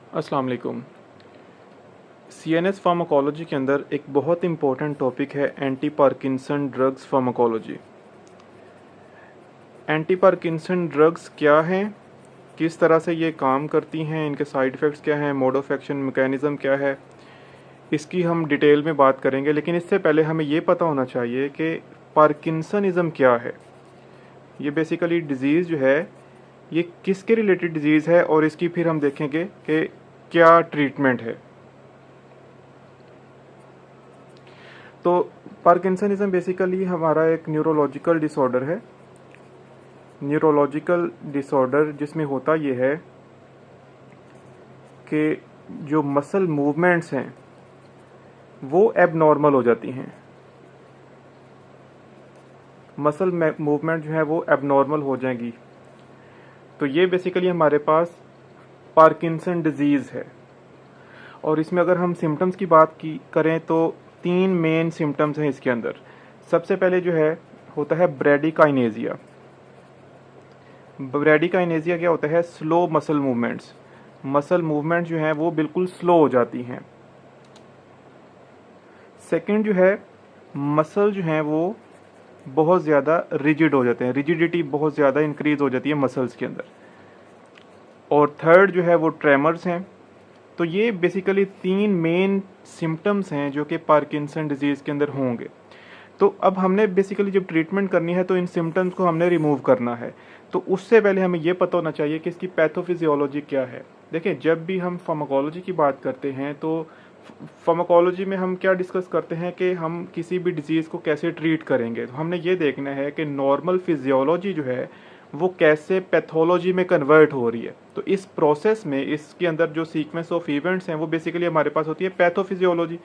अस्सलाम वालेकुम। CNS pharmacology के अंदर एक बहुत इम्पोर्टेंट टॉपिक है anti Parkinson drugs pharmacology. Anti Parkinson drugs क्या हैं, किस तरह से ये काम करती हैं, इनके साइड इफ़ेक्ट्स क्या हैं, मोड ऑफ एक्शन मैकेनिज़्म क्या है, इसकी हम डिटेल में बात करेंगे। लेकिन इससे पहले हमें ये पता होना चाहिए कि पार्किंसनिज़म क्या है। ये बेसिकली डिज़ीज़ जो है ये किसके रिलेटेड डिज़ीज़ है और इसकी फिर हम देखेंगे कि क्या ट्रीटमेंट है। तो पार्किंसनिज्म बेसिकली हमारा एक न्यूरोलॉजिकल डिसऑर्डर है। न्यूरोलॉजिकल डिसऑर्डर जिसमें होता ये है कि जो मसल मूवमेंट्स हैं वो एबनॉर्मल हो जाती हैं। मसल मूवमेंट जो है वो एबनॉर्मल हो जाएंगी। तो ये बेसिकली हमारे पास पार्किंसन डिजीज़ है। और इसमें अगर हम सिम्टम्स की बात की करें तो तीन मेन सिम्टम्स हैं इसके अंदर। सबसे पहले जो है होता है ब्रेडिकाइनेजिया। ब्रेडिकाइनेजिया क्या होता है? Slow muscle movements. Muscle movement जो है वो बिल्कुल स्लो हो जाती हैं। सेकंड जो है मसल जो है वो बहुत ज़्यादा रिजिड हो जाते हैं, रिजिडिटी बहुत ज़्यादा इंक्रीज हो जाती है मसल्स के अंदर। और थर्ड जो है वो ट्रेमर्स हैं। तो ये बेसिकली तीन मेन सिम्टम्स हैं जो कि पार्किंसन डिजीज़ के अंदर होंगे। तो अब हमने बेसिकली जब ट्रीटमेंट करनी है तो इन सिम्टम्स को हमने रिमूव करना है। तो उससे पहले हमें ये पता होना चाहिए कि इसकी पैथोफिजियोलॉजी क्या है। देखिए, जब भी हम फार्माकोलॉजी की बात करते हैं तो फार्माकोलॉजी में हम क्या डिस्कस करते हैं कि हम किसी भी डिजीज़ को कैसे ट्रीट करेंगे। तो हमने ये देखना है कि नॉर्मल फिजियोलॉजी जो है वो कैसे पैथोलॉजी में कन्वर्ट हो रही है। तो इस प्रोसेस में इसके अंदर जो सीक्वेंस ऑफ इवेंट्स हैं वो बेसिकली हमारे पास होती है पैथोफिजियोलॉजी।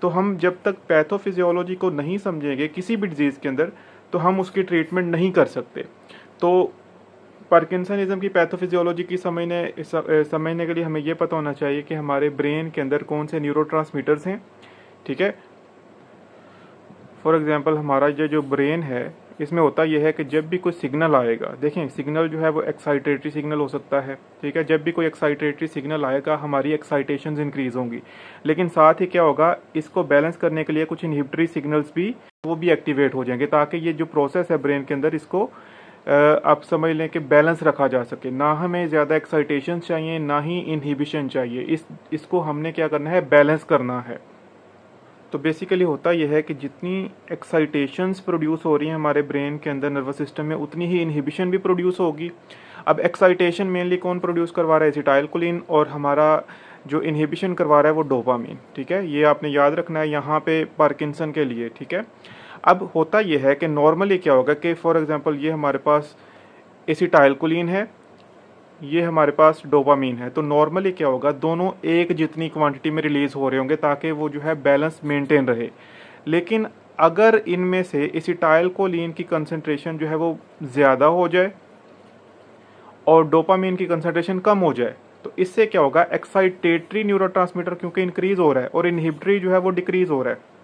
तो हम जब तक पैथोफिजियोलॉजी को नहीं समझेंगे किसी भी डिजीज़ के अंदर तो हम उसकी ट्रीटमेंट नहीं कर सकते। तो पार्किंसनिज्म की पैथोफिजियोलॉजी की समझने के लिए हमें यह पता होना चाहिए कि हमारे ब्रेन के अंदर कौन से न्यूरोट्रांसमीटर्स हैं। ठीक है, फॉर एग्जांपल हमारा ये जो ब्रेन है इसमें होता यह है कि जब भी कोई सिग्नल आएगा, देखें सिग्नल जो है वो एक्साइटेटरी सिग्नल हो सकता है। ठीक है, जब भी कोई एक्साइटेटरी सिग्नल आएगा हमारी एक्साइटेशंस इंक्रीज होंगी। लेकिन साथ ही क्या होगा, इसको बैलेंस करने के लिए कुछ इनहिबिटरी सिग्नल्स भी वो भी एक्टिवेट हो जाएंगे ताकि ये जो प्रोसेस है ब्रेन के अंदर इसको आप समझ लें कि बैलेंस रखा जा सके। ना हमें ज़्यादा एक्साइटेशन चाहिए ना ही इनहिबिशन चाहिए। इसको हमने क्या करना है, बैलेंस करना है। तो बेसिकली होता यह है कि जितनी एक्साइटेशंस प्रोड्यूस हो रही हैं हमारे ब्रेन के अंदर नर्वस सिस्टम में उतनी ही इनहिबिशन भी प्रोड्यूस होगी। अब एक्साइटेशन मेनली कौन प्रोड्यूस करवा रहा है? एसिटाइलकोलिन। और हमारा जो इनहिबिशन करवा रहा है वो डोपामीन। ठीक है, ये आपने याद रखना है यहाँ पे पार्किंसन के लिए। ठीक है, अब होता यह है कि नॉर्मली क्या होगा कि फॉर एग्जांपल ये हमारे पास एसिटाइलकोलिन है, ये हमारे पास डोपामीन है। तो नॉर्मली क्या होगा, दोनों एक जितनी क्वांटिटी में रिलीज हो रहे होंगे ताकि वो जो है बैलेंस मेंटेन रहे। लेकिन अगर इनमें से एसिटाइलकोलिन की कंसंट्रेशन जो है वो ज़्यादा हो जाए और डोपामीन की कंसंट्रेशन कम हो जाए तो इससे क्या होगा, एक्साइटेटरी न्यूरोट्रांसमीटर क्योंकि इंक्रीज हो रहा है और इनहिबिटरी जो है वो डिक्रीज हो रहा है।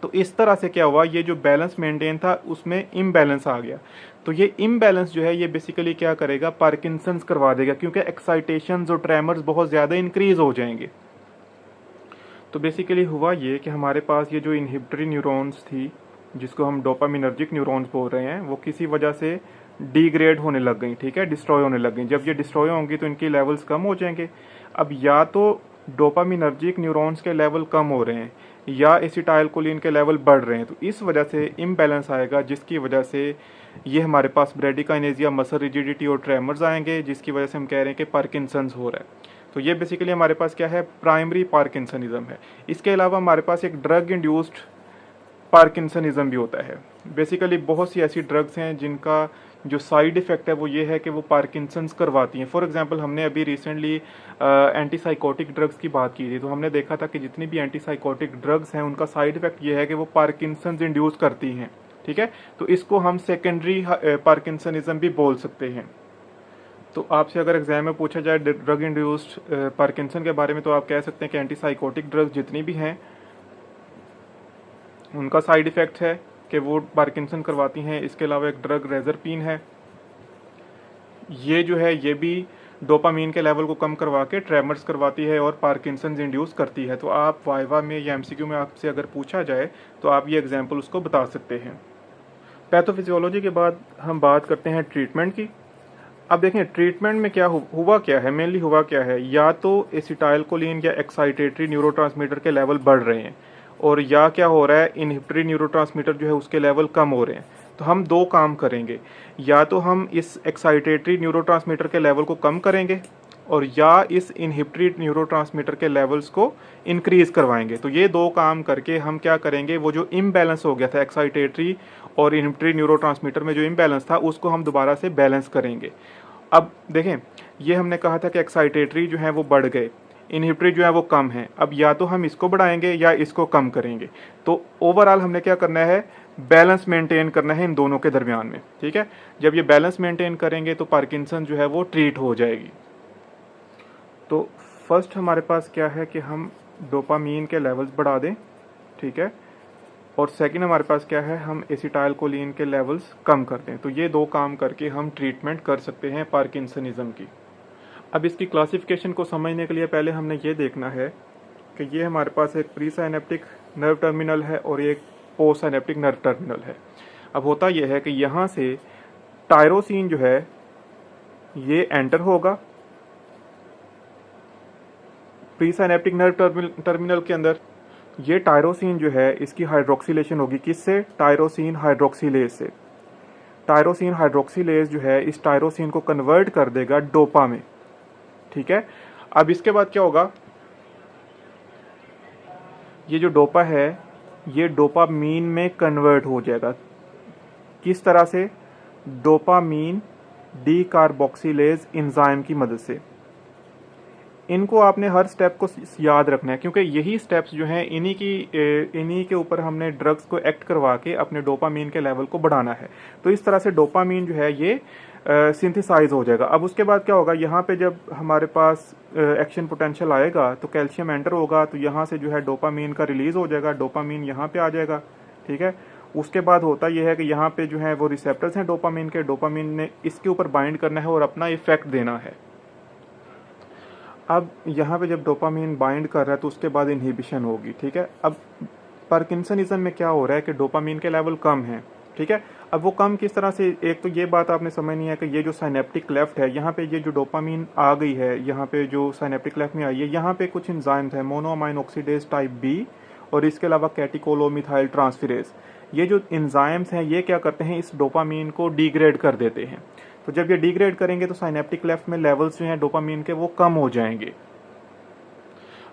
तो इस तरह से क्या हुआ, ये जो बैलेंस मेंटेन था उसमें इम्बैलेंस आ गया। तो ये इम्बैलेंस जो है ये बेसिकली क्या करेगा, पार्किंसंस करवा देगा क्योंकि एक्साइटेशंस और ट्रेमर्स बहुत ज़्यादा इंक्रीज हो जाएंगे। तो बेसिकली हुआ ये कि हमारे पास ये जो इनहिबिटरी न्यूरॉन्स थी जिसको हम डोपामिनर्जिक न्यूरॉन्स बोल रहे हैं वो किसी वजह से डिग्रेड होने लग गई। ठीक है, डिस्ट्रॉय होने लग गई। जब ये डिस्ट्रॉय होंगी तो इनके लेवल्स कम हो जाएंगे। अब या तो डोपामिनर्जिक न्यूरॉन्स के लेवल कम हो रहे हैं या एसिटाइलकोलिन के लेवल बढ़ रहे हैं, तो इस वजह से इम्बैलेंस आएगा जिसकी वजह से ये हमारे पास ब्रेडिकाइनेजिया, मसल रिजिडिटी और ट्रेमर्स आएंगे जिसकी वजह से हम कह रहे हैं कि पार्किंसंस हो रहा है। तो ये बेसिकली हमारे पास क्या है, प्राइमरी पार्किंसनिज्म है। इसके अलावा हमारे पास एक ड्रग इंड्यूस्ड पार्किंसनिज्म भी होता है। बेसिकली बहुत सी ऐसी ड्रग्स हैं जिनका जो साइड इफ़ेक्ट है वो ये है कि वो पार्किंसंस करवाती हैं। फॉर एग्जांपल हमने अभी रिसेंटली एंटीसाइकोटिक ड्रग्स की बात की थी, तो हमने देखा था कि जितनी भी एंटीसाइकोटिक ड्रग्स हैं उनका साइड इफ़ेक्ट ये है कि वो पार्किंसंस इंड्यूस करती हैं। ठीक है, तो इसको हम सेकेंडरी पार्किंसनिज्म भी बोल सकते हैं। तो आपसे अगर एग्जाम में पूछा जाए ड्रग इंड्यूस्ड पार्किंसन के बारे में तो आप कह सकते हैं कि एंटीसाइकोटिक ड्रग्स जितनी भी हैं उनका साइड इफ़ेक्ट है कि वो पार्किंसन करवाती हैं। इसके अलावा एक ड्रग रेजरपीन है, ये जो है ये भी डोपामीन के लेवल को कम करवा के ट्रेमर्स करवाती है और पार्किंसंस इंड्यूस करती है। तो आप वाइवा में या एमसीक्यू में आपसे अगर पूछा जाए तो आप ये एग्जाम्पल उसको बता सकते हैं। पैथोफिजियोलॉजी के बाद हम बात करते हैं ट्रीटमेंट की। अब देखें ट्रीटमेंट में क्या हुआ क्या है, मेनली हुआ क्या है, या तो एसिटाइलकोलिन या एक्साइटेटरी न्यूरोट्रांसमीटर के लेवल बढ़ रहे हैं और या क्या हो रहा है इनहिबिटरी न्यूरोट्रांसमीटर जो है उसके लेवल कम हो रहे हैं। तो हम दो काम करेंगे, या तो हम इस एक्साइटेटरी न्यूरोट्रांसमीटर के लेवल को कम करेंगे और या इस इनहिबिटरी न्यूरोट्रांसमीटर के लेवल्स को इंक्रीज करवाएंगे। तो ये दो काम करके हम क्या करेंगे, वो जो इम्बैलेंस हो गया था एक्साइटेटरी और इनहिबिटरी न्यूरोट्रांसमीटर में जो इम्बैलेंस था उसको हम दोबारा से बैलेंस करेंगे। अब देखें ये हमने कहा था कि एक्साइटेटरी जो है वो बढ़ गए, इनहिबिटरी जो है वो कम है। अब या तो हम इसको बढ़ाएंगे या इसको कम करेंगे। तो ओवरऑल हमने क्या करना है, बैलेंस मेंटेन करना है इन दोनों के दरमियान में। ठीक है, जब ये बैलेंस मेंटेन करेंगे तो पार्किंसन जो है वो ट्रीट हो जाएगी। तो फर्स्ट हमारे पास क्या है कि हम डोपामीन के लेवल्स बढ़ा दें, ठीक है, और सेकंड हमारे पास क्या है, हम एसिटाइलकोलिन के लेवल्स कम कर दें। तो ये दो काम करके हम ट्रीटमेंट कर सकते हैं पार्किंसनिज्म की। अब इसकी क्लासिफिकेशन को समझने के लिए पहले हमने ये देखना है कि ये हमारे पास एक प्री साइनेप्टिक नर्व टर्मिनल है और एक पोस्ट साइनेप्टिक नर्व टर्मिनल है। अब होता यह है कि यहाँ से टायरोसिन जो है ये एंटर होगा प्री साइनेप्टिक नर्व टर्मिनल के अंदर। ये टायरोसिन जो है इसकी हाइड्रोक्सिलेशन होगी, किससे, टायरोसिन हाइड्रोक्सिलेज से। टायरोसिन हाइड्रोक्सिलेज जो है इस टायरोसिन को कन्वर्ट कर देगा डोपा में। ठीक है, अब इसके बाद क्या होगा, ये जो डोपा है ये डोपामीन में कन्वर्ट हो जाएगा। किस तरह से, डोपामीन डीकार्बोक्सिलेज एंजाइम की मदद से। इनको आपने हर स्टेप को याद रखना है क्योंकि यही स्टेप्स जो हैं इन्हीं के ऊपर हमने ड्रग्स को एक्ट करवा के अपने डोपामीन के लेवल को बढ़ाना है। तो इस तरह से डोपामीन जो है ये सिंथेसाइज हो जाएगा। अब उसके बाद क्या होगा, यहाँ पे जब हमारे पास एक्शन पोटेंशियल आएगा तो कैल्शियम एंटर होगा, तो यहाँ से जो है डोपामीन का रिलीज हो जाएगा, डोपामीन यहाँ पे आ जाएगा। ठीक है, उसके बाद होता यह है कि यहाँ पे जो है वो रिसेप्टर्स हैं डोपामीन के, डोपामीन ने इसके ऊपर बाइंड करना है और अपना इफेक्ट देना है। अब यहाँ पे जब डोपामीन बाइंड कर रहा है तो उसके बाद इनहिबिशन होगी। ठीक है, अब पार्किंसनिज्म में क्या हो रहा है कि डोपामीन के लेवल कम है। ठीक है, अब वो कम किस तरह से, एक तो ये बात आपने समझनी है कि ये जो साइनेप्टिक क्लेफ्ट है यहाँ पे ये जो डोपामीन आ गई है, यहाँ पे जो साइनेप्टिक क्लेफ्ट में आई है, यहाँ पे कुछ एंजाइम्स है मोनोअमाइन ऑक्सीडेज टाइप बी और इसके अलावा कैटिकोलोमिथाइल ट्रांसफेरेज। ये जो एंजाइम्स हैं ये क्या करते हैं, इस डोपामीन को डिग्रेड कर देते हैं। तो जब ये डिग्रेड करेंगे तो साइनेप्टिक क्लेफ्ट में लेवल्स जो हैं डोपामीन के वो कम हो जाएंगे।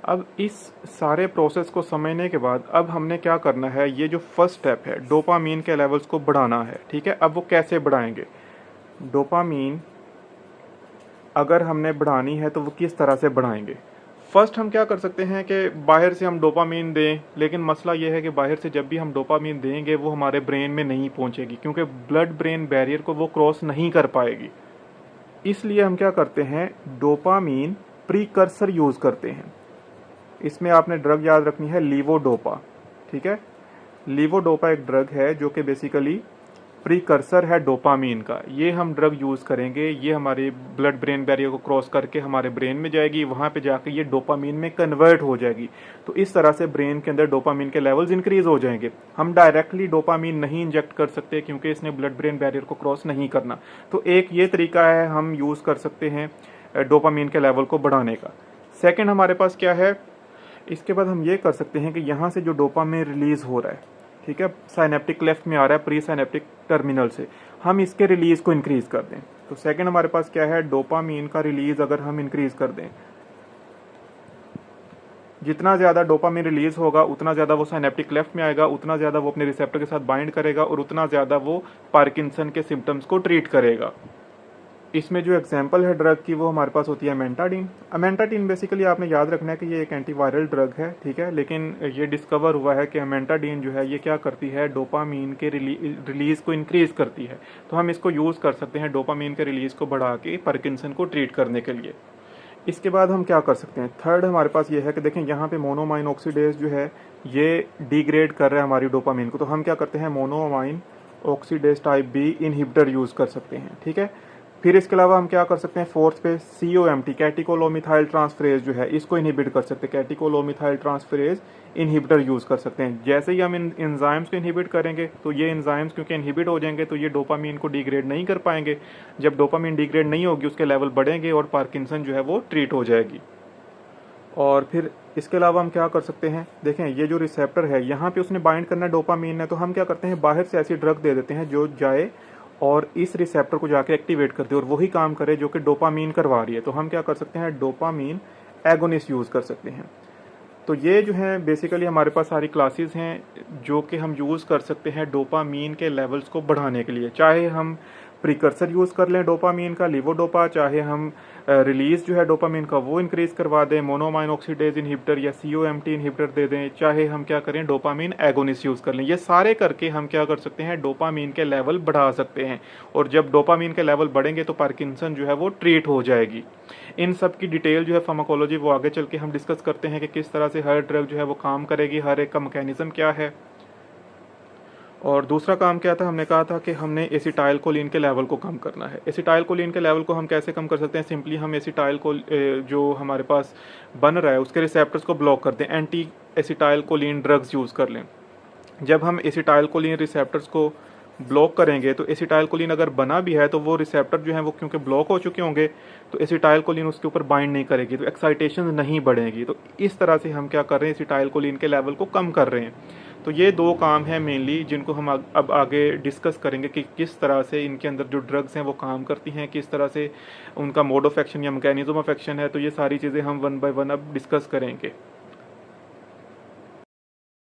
अब इस सारे प्रोसेस को समझने के बाद अब हमने क्या करना है, ये जो फर्स्ट स्टेप है डोपामीन के लेवल्स को बढ़ाना है। ठीक है, अब वो कैसे बढ़ाएंगे, डोपामीन अगर हमने बढ़ानी है तो वो किस तरह से बढ़ाएंगे। फर्स्ट हम क्या कर सकते हैं कि बाहर से हम डोपामीन दें, लेकिन मसला ये है कि बाहर से जब भी हम डोपामीन देंगे वो हमारे ब्रेन में नहीं पहुंचेगी क्योंकि ब्लड ब्रेन बैरियर को वो क्रॉस नहीं कर पाएगी। इसलिए हम क्या करते हैं, डोपामीन प्रीकर्सर यूज करते हैं। इसमें आपने ड्रग याद रखनी है लीवोडोपा। ठीक है, लीवोडोपा एक ड्रग है जो कि बेसिकली प्रीकर्सर है डोपामीन का। ये हम ड्रग यूज करेंगे, ये हमारे ब्लड ब्रेन बैरियर को क्रॉस करके हमारे ब्रेन में जाएगी, वहां पे जाके ये डोपामीन में कन्वर्ट हो जाएगी। तो इस तरह से ब्रेन के अंदर डोपामीन के लेवल्स इंक्रीज हो जाएंगे। हम डायरेक्टली डोपामीन नहीं इंजेक्ट कर सकते क्योंकि इसने ब्लड ब्रेन बैरियर को क्रॉस नहीं करना। तो एक ये तरीका है हम यूज कर सकते हैं डोपामीन के लेवल को बढ़ाने का। सेकेंड हमारे पास क्या है, इसके बाद हम ये कर सकते हैं कि यहाँ से जो डोपामीन रिलीज हो रहा है, ठीक है, साइनेप्टिक क्लेफ्ट में आ रहा है प्री साइनेप्टिक टर्मिनल से, हम इसके रिलीज को इंक्रीज कर दें। तो सेकंड हमारे पास क्या है, डोपामीन का रिलीज अगर हम इंक्रीज कर दें, जितना ज्यादा डोपामीन रिलीज होगा उतना ज्यादा वो साइनेप्टिक क्लेफ्ट में आएगा, उतना ज्यादा वो अपने रिसेप्टर के साथ बाइंड करेगा और उतना ज्यादा वो पार्किंसन के सिम्टम्स को ट्रीट करेगा। इसमें जो एग्जांपल है ड्रग की वो हमारे पास होती है अमेंटाडीन। अमेंटाडीन बेसिकली आपने याद रखना है कि ये एक एंटीवायरल ड्रग है। ठीक है, लेकिन ये डिस्कवर हुआ है कि अमेंटाडीन जो है ये क्या करती है, डोपामीन के रिलीज को इंक्रीज करती है। तो हम इसको यूज कर सकते हैं डोपामीन के रिलीज को बढ़ा के पार्किंसन को ट्रीट करने के लिए। इसके बाद हम क्या कर सकते हैं, थर्ड हमारे पास ये है कि देखें यहाँ पे मोनोअमाइन ऑक्सीडेज जो है ये डिग्रेड कर रहा है हमारी डोपामीन को। तो हम क्या करते हैं, monoamine oxidase type B inhibitor use कर सकते हैं। ठीक है, फिर इसके अलावा हम क्या कर सकते हैं, फोर्थ पे COMT कैटिकोलोमिथाइल ट्रांसफरेज जो है इसको इनहिबिट कर सकते हैं, कैटिकोलोमिथाइल ट्रांसफरेज इनहिबिटर यूज कर सकते हैं। जैसे ही हम इन एंजाइम्स को इनहिबिट करेंगे तो ये एंजाइम्स क्योंकि इनहिबिट हो जाएंगे तो ये डोपामीन को डिग्रेड नहीं कर पाएंगे। जब डोपामीन डिग्रेड नहीं होगी उसके लेवल बढ़ेंगे और पार्किंसन जो है वो ट्रीट हो जाएगी। और फिर इसके अलावा हम क्या कर सकते हैं, देखें ये जो रिसेप्टर है यहाँ पे उसने बाइंड करना है डोपामीन है, तो हम क्या करते हैं बाहर से ऐसी ड्रग दे देते हैं जो जाए और इस रिसेप्टर को जाके एक्टिवेट कर दे और वही काम करे जो कि डोपामीन करवा रही है। तो हम क्या कर सकते हैं, डोपामीन एगोनिस्ट यूज कर सकते हैं। तो ये जो है बेसिकली हमारे पास सारी क्लासेस हैं जो कि हम यूज़ कर सकते हैं डोपामीन के लेवल्स को बढ़ाने के लिए। चाहे हम प्रिकर्सर यूज़ कर लें डोपामीन का, लिवोडोपा, चाहे हम रिलीज जो है डोपामीन का वो इंक्रीज करवा दें, मोनोमाइन ऑक्सीडेज इनहिबिटर या COMT इनहिबिटर दे दें, चाहे हम क्या करें डोपामीन एगोनिस्ट यूज़ कर लें। ये सारे करके हम क्या कर सकते हैं डोपामीन के लेवल बढ़ा सकते हैं और जब डोपामीन के लेवल बढ़ेंगे तो पार्किंसन जो है वो ट्रीट हो जाएगी। इन सब की डिटेल जो है फार्माकोलॉजी वो आगे चल के हम डिस्कस करते हैं कि किस तरह से हर ड्रग जो है वो काम करेगी, हर एक का मैकेनिज्म क्या है। और दूसरा काम क्या था, हमने कहा था कि हमने एसिटाइल कोलिन के लेवल को कम करना है। एसिटाइल कोलिन के लेवल को हम कैसे कम कर सकते हैं, सिंपली हम एसिटाइल को जो हमारे पास बन रहा है उसके रिसेप्टर्स को ब्लॉक कर दें, anti acetyl choline drugs use कर लें। जब हम एसिटाइल कोलिन रिसेप्टर्स को ब्लॉक करेंगे तो एसिटाइल कोलिन अगर बना भी है तो वो रिसेप्टर जो है वो क्योंकि ब्लॉक हो चुके होंगे तो एसिटाइल कोलिन उसके ऊपर बाइंड नहीं करेगी, तो एक्साइटेशन नहीं बढ़ेगी। तो इस तरह से हम क्या कर रहे हैं, एसिटाइल कोलिन के लेवल को कम कर रहे हैं। तो ये दो काम हैं मेनली जिनको हम अब आगे डिस्कस करेंगे कि किस तरह से इनके अंदर जो ड्रग्स हैं वो काम करती हैं, किस तरह से उनका मोड ऑफ एक्शन या मैकेनिज्म ऑफ एक्शन है। तो ये सारी चीज़ें हम वन बाय वन अब डिस्कस करेंगे।